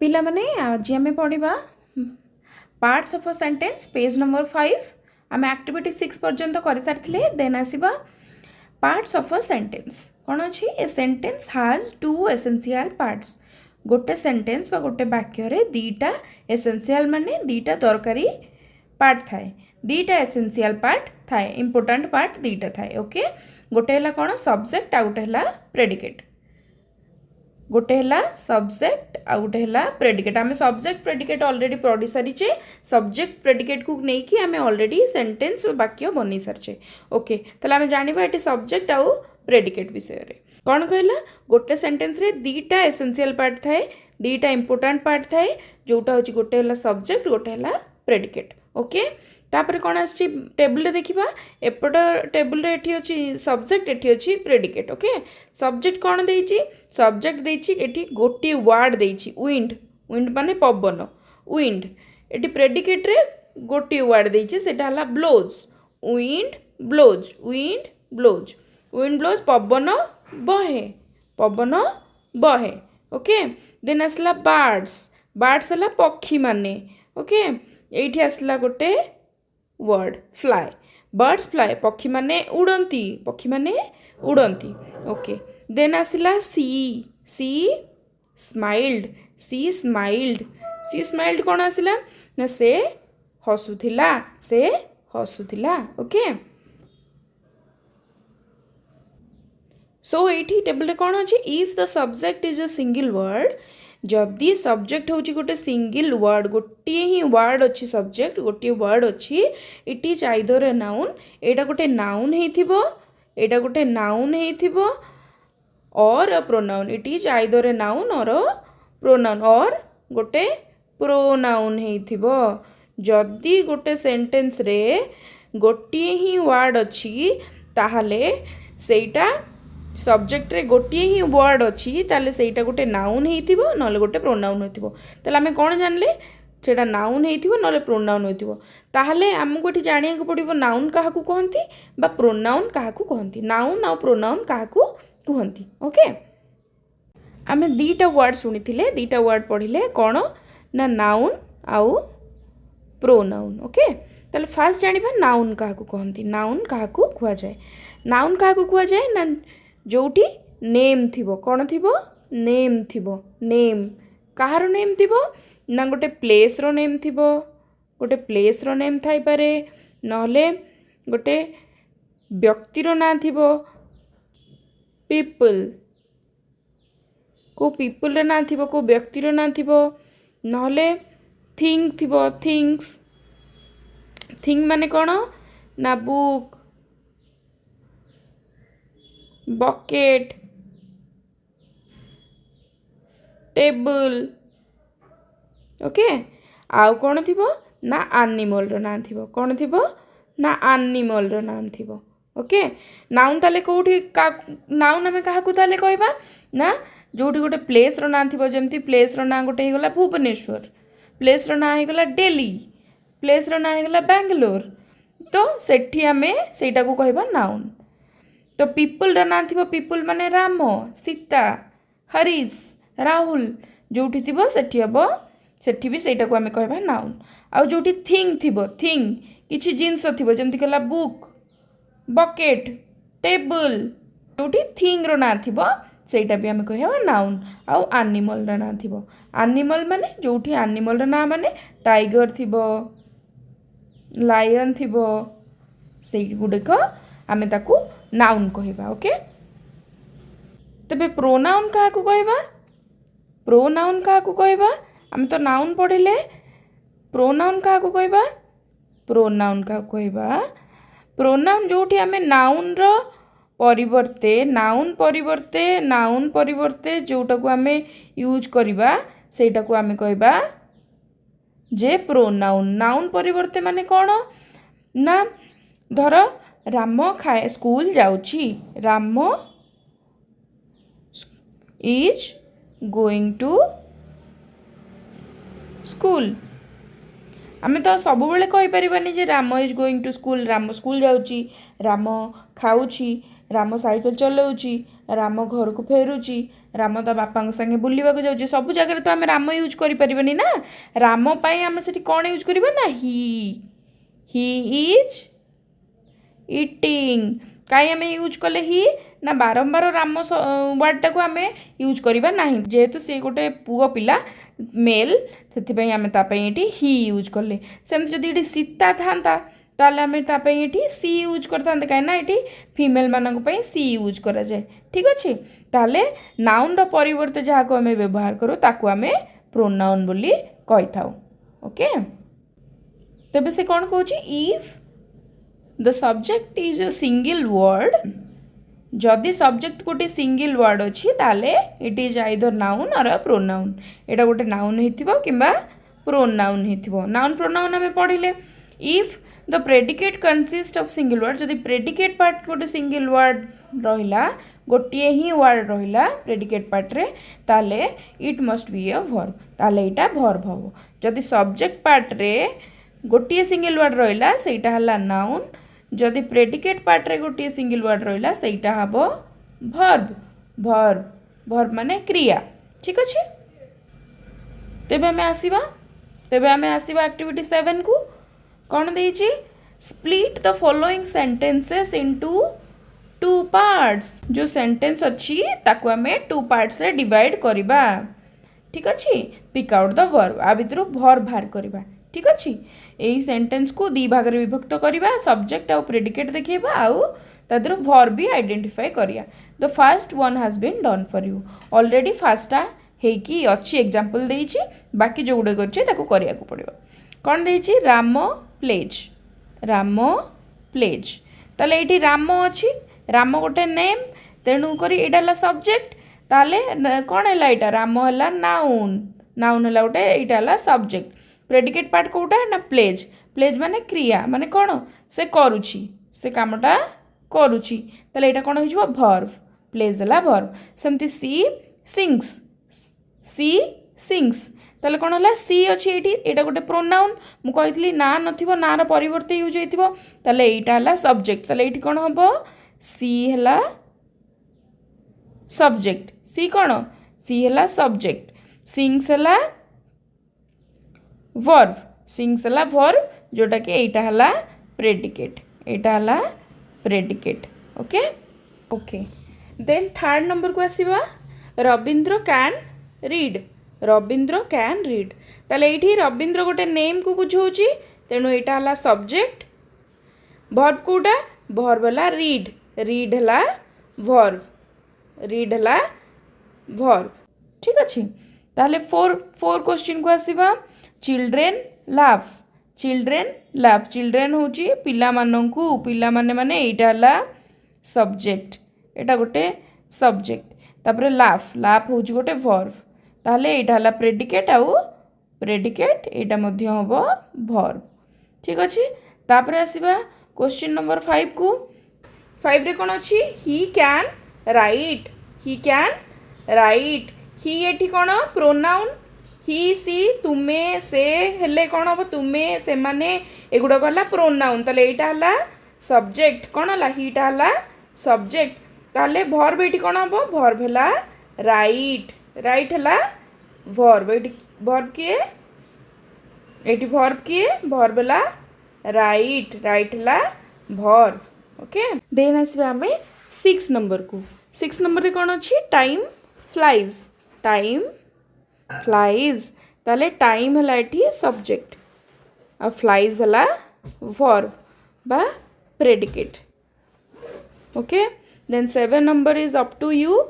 पिला माने आज आम पढ़ा parts of a sentence page number 5 आम एक्टिविटी 6 पर्यंत कर सारी देन आसवा पार्ट्स ऑफ अ सेंटेंस कौन अच्छी a sentence has two essential parts गोटे सेंटेंस बा गोटे वाक्य रे दीटा एसेंशियल माने दीटा दरकारी पार्ट थाए दीटा एसेंशियल पार्ट थाए इंपोर्टेंट पार्ट दीटा थाए ओके गोटे है कौन सब्जेक्ट आ गोटे है प्रेडिकेट गोटे है सब्जेक्ट आ गोटे है प्रेडिकेट आम सब्जेक्ट प्रेडिकेट ऑलरेडी पढ़ी सारीचे सब्जेक्ट प्रेडिकेट को नहीं आम ऑलरेडी सेंटेंस वाक्य बनी सारीचे ओके ताले आम जानिबा एटी सब्जेक्ट आउ प्रेडिकेट विषय रे कौन कहला गोटे सेंटेंस रे दीटा एसेंशियल पार्ट थाए दीटा इंपोर्टेंट पार्ट थाए जोटा होची गोटे है सब्जेक्ट गोटे है प्रेडिकेट ओके तापर कौन आसी टेबल देखा एपट टेबल एटी अच्छी सब्जेक्ट एटी अच्छी प्रेडिकेट ओके सब्जेक्ट कौन देइछि सब्जेक्ट देइछि एटी गोटे वर्ड देइछि विंड विंड माने पवन विंड एटी प्रेडिकेट रे गोटे वर्ड देइछि सेटा हला blows wind blows wind blows wind blows पवन बहे ओके देन आसला बार्ड्स बार्ड्स हला पक्षी माने ओके एठी आसला गोटे वर्ड फ्लाए बर्ड्स फ्लाए पक्षी माने उड़ती ओके देन आसला सी स्माइल्ड कौन आसला ना से हसुथिला ओके सो एठी टेबल कौन अच्छी if the subject is a single word जदि सब्जेक्ट हूँ गोटे सिंगल वर्ड गोटे ही वर्ड अच्छी सब्जेक्ट गोटे वर्ड अच्छी it is either a noun एटा गोटे नाउन एटा गोटे नाउन और a pronoun it is either a noun और अ प्रोनाउन और गोटे प्रोनाउन जदि गोटे सेंटेंस रे गोटे ही वर्ड अच्छी ताहले सेटा सब्जेक्ट रे गोटे ही वर्ड अच्छी ताले सेटा गोटे नाउन होइथिबो नले गोटे प्रोनाउन होइथिबो ताले आमे कोन जानले सेटा नाउन होइथिबो नले प्रोनाउन होइथिबो ताहले हमको एठी जानिया को पड़िबो नाउन काहाकू कहंती बा प्रोनाउन काहाकू कहंती नाउन आ प्रोनाउन काहाकू कहंती ओके आमे दीटा वर्ड सुनिथिले दीटा वर्ड पढ़िले कोन ना नाउन आउ प्रोनाउन ओके ताले फास्ट जानिबा नाउन काहाकू कहंती नाउन काहाकू कुआ जाए ना जोटी नेम थिबो कौन थिबो नेम थिबो नेम कहार नेम थिबो ना गोटे प्लेस रो नेम थिबो गोटे प्लेस रो नेम थाई पारे नहले गोटे व्यक्ति रो ना थिबो पीपल को पीपल रे ना थिबो को व्यक्ति रो ना थिबो नहले थिंग थिबो थिंग माने कौन ना बुक बकेट टेबल ओके आउ कौन थी ना एनिमल रो ना थी कौन थी ना एनिमल रो ना थी ओके नाउन ताले कोठी नाउन आम क्या कहबा ना जोटी गोटे प्लेस रो ना थी जमती प्लेस रो ना गोटे होगला भुवनेश्वर प्लेस रो ना होगला दिल्ली प्लेस रो ना होगला बेंगलोर तो सेठी आमे सेटा को कहबा नाउन तो पीपल रा ना थी पीपल माने राम सीता हरीश राहुल जोठी थी सेठी हम सेठी भी सेटा को आमे कहबा नाउन आउ जोठी थिंग थी थिंग किछि जिनस थी जमती कहला बुक बकेट टेबल जोठी थिंग रो ना थी सेटा भी आमे कहबा नाउन आउ एनिमल रा ना थी एनिमल माने जोठी एनिमल रा ना माने टाइगर थी लायन थी से गुड़िक आमे ताकू नाउन कहबा ओके तबे प्रोनाउन काहाकू कहबा आम तो नाउन पढ़िले प्रोनाउन काहाकू कहबा प्रोनाउन जोठी आमे नाउन परिवर्ते जोटा को आमे यूज करिबा सेटा को आमे कहबा जे प्रोनाउन नाउन परिवर्ते माने कौन ना धर राम खाए स्कूल जाउची Ram is going to school आमे तो सब बेले कहि परिबानी जे Ram is going to school Ram school जाउची राम खाउची राम साइकिल चलाउची राम घर को फेरुची राम ता बापा संगे बुलवा जाऊँ सब जगह तो आम राम यूज करें ना राम आम से कौन यूज करवा ना ही इज इटिंग कहीं आम यूज कले ही ना बारंबार राम वर्डटा को आम यूज करवा ना जेहेतु सी गोटे पुओ पिला मेल से आम ये ही यूज कले सेमती जदि ये सीता था ताले आम ये सी यूज करता कहीं ये फिमेल मानक सी यूज करा जाए ठीक अच्छे ताले नाउन परिवर्ते जहाँ को आम व्यवहार करूँ ताकू आम प्रोनाउन बोली कही था ओके तेबे से कौन कहूँ if the subject is a single word जदि सब्जेक्ट गोटे सिंगल वर्ड अच्छी ताले इट इज आइदर नाउन और अ प्रोनाउन एटा गोटे नाउन होइथिबो किंबा प्रोनाउन होइथिबो नाउन प्रोनाउन आम पढ़िले if the predicate consist of single word जदि प्रेडिकेट पार्ट गोटे सिंगल वर्ड रहिला गोटे ही वर्ड रहिला प्रेडिकेट पार्ट रे ताले it must be a verb ताले एटा वर्ब हबो जदि सब्जेक्ट पार्ट रे गोटे सिंगल वर्ड रहिला सेटा हला नाउन जदि प्रेडिकेट पार्ट रे गोटे सिंगल वर्ड रहिला सेटा हबो वर्ब वर्ब वर्ब माने क्रिया ठीक अछि तेबे हमें आसीबा एक्टिविटी 7 को कौन देइछि split the following sentences into 2 parts जो सेंटेंस अच्छी ताकू आम 2 पार्ट्स रे डिवाइड करबा ठीक अच्छे पिक आउट द वर्ब आ भितर वर्ब बाहर करबा ठीक अच्छे यही सेंटेंस को 2 भाग रे विभक्त करबा सब्जेक्ट आ प्रेडिकेट देखैबा आउ तादर वर्ब भी आइडेंटिफाई करिया the first one has been done for you already फर्स्टा हेकी अच्छी एग्जांपल देइछि बाकी जो गुडे करछि ताकू करिया को पड़िबो कौन देइछि राम प्लेज ताले एठी राम अच्छी राम गोटे नेम तेणु करी एटा ला सब्जेक्ट ताले कौन है एटा राम है नाउन नाउन है गोटे एटा ला सब्जेक्ट प्रेडिकेट पार्ट कोटा ना प्लेज प्लेज माने क्रिया माने कौन से करुछि से कामटा करुछि ताले एटा कौन हो वर्ब प्लेज है वर्ब सेमती सी सिंग्स ताले कौन है सी अच्छी ये एटा गोटे प्रोनाउन मु कही ना नथिबो ना र परिवर्ते यूज होइतिबो ताले एटा हला सब्जेक्ट ताले एठी कौन हबो सी हला सब्जेक्ट सी कौन सी हला सब्जेक्ट सिंग्स हला वर्ब जोटा कि एटा हला predicate okay then third number को आसीबा रविंद्र कैन रीड ताले एठी रविंद्र गोटे नेम को बुझाउची तेणु एटा हला सब्जेक्ट वर्ब कोटा वर्ब हला रीड हला वर्ब ठीक अच्छे ताले फोर क्वेश्चन को आसीबा चिल्ड्रेन लाफ चिल्ड्रेन होची पिला माननकु पिला माने एटा हला सब्जेक्ट एटा गोटे सब्जेक्ट तापरे लाफ होची गोटे वर्ब ताले एटा हला प्रेडिकेट एटा मध्य हबो वर्ब ठीक अछि तापरे आसीबा क्वेश्चन नंबर 5 को 5 रे कोन अछि ही कैन राइट ही एठी कोन प्रोनाउन ही सी तुमे से हेले कोन हबो तुमे से माने एगुडा कहला प्रोनाउन ताले एटा हला सब्जेक्ट कोन हला हीटा हला सब्जेक्ट ताले वर्ब एठी कोन हबो वर्ब हला राइट हला वर्ब एठी वर्ब किए वर्ब हला राइट हला वर्ब ओके देन आसीबे हमें 6 नंबर को 6 नंबर रे कोन अछि टाइम फ्लाइज ताले टाइम हला एठी सब्जेक्ट आ फ्लाइज हला वर्ब बा predicate okay then 7 number is up to you